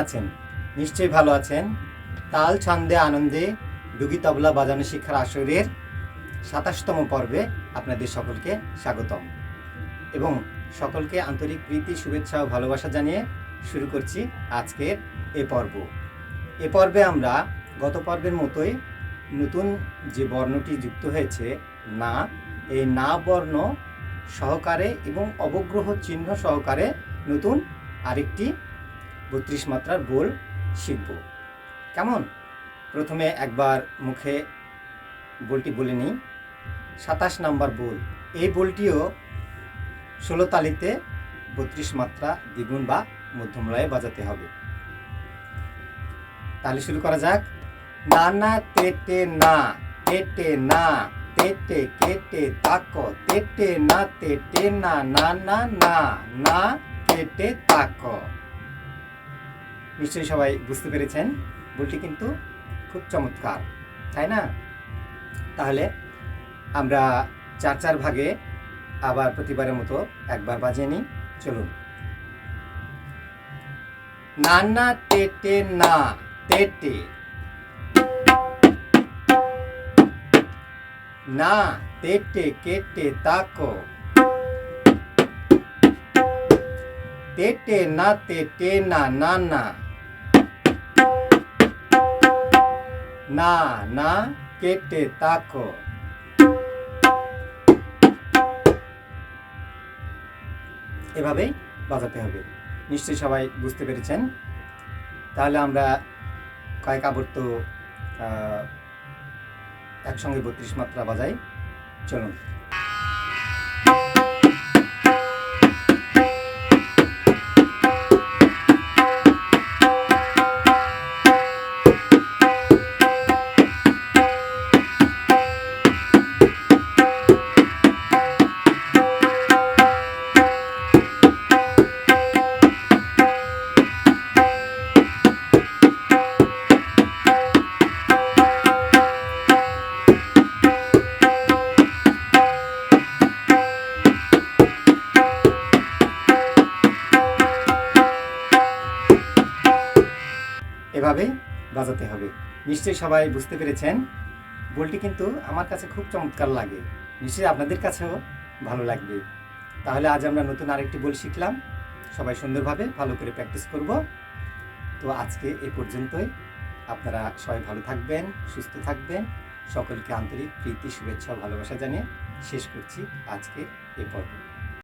আছেন? নিশ্চয়ই ভালো আছেন। তাল ছন্দে আনন্দে ডুগি তবলা বাজানো শিক্ষার আসরের ২৭তম পর্বে আপনাদের সকলকে স্বাগতম এবং সকলকে আন্তরিক প্রীতি, শুভেচ্ছা ও ভালোবাসা জানিয়ে শুরু করছি আজকের এ পর্ব। এ পর্বে আমরা গত পর্বের মতোই নতুন যে বর্ণটি যুক্ত হয়েছে না, এই না বর্ণ সহকারে এবং অবগ্রহ চিহ্ন সহকারে নতুন আরেকটি ৩২ মাত্রার বোল শিখব। কেমন? প্রথমে একবার মুখে বোলটি বলে নিই। ২৭ নম্বর বোল। এই বোলটিও ১৬ তালিতে ৩২ মাত্রা দ্বিগুণ বা মধ্যমলয়ে বাজাতে হবে। তাহলে শুরু করা যাক। না না তেটে না, তেটে না, তেটে কেটে তাকো, তেটে না তেটে না, না না না, না কেটে তাকো। নিশ্চয়ই সবাই বুঝতে পেরেছেন। বলটি কিন্তু খুব চমৎকার, তাই না? তাহলে আমরা ৪ ভাগে আবার প্রতিবারের মতো একবার বাজিয়ে নিই। চলুন। না না তেটে না, তেটে না, তেটে কেটে তাকো, তেটে না তেটে না, না না, না না কেটে তাকো। এভাবেই বাজাতে হবে। নিশ্চয়ই সবাই বুঝতে পেরেছেন। তাহলে আমরা কয়েক আবর্ত একসঙ্গে ৩২ মাত্রা বাজাই। চলুন। এভাবেই বাজাতে হবে। নিশ্চয়ই সবাই বুঝতে পেরেছেন। বোলটি কিন্তু আমার কাছে খুব চমৎকার লাগে, নিশ্চয়ই আপনাদের কাছেও ভালো লাগবে। তাহলে আজ আমরা নতুন আরেকটি বোল শিখলাম। সবাই সুন্দরভাবে ভালো করে প্র্যাকটিস করব। তো আজকে এ পর্যন্তই। আপনারা সবাই ভালো থাকবেন, সুস্থ থাকবেন। সকলকে আন্তরিক প্রীতি, শুভেচ্ছা ও ভালোবাসা জানিয়ে শেষ করছি আজকে এ পর্ব।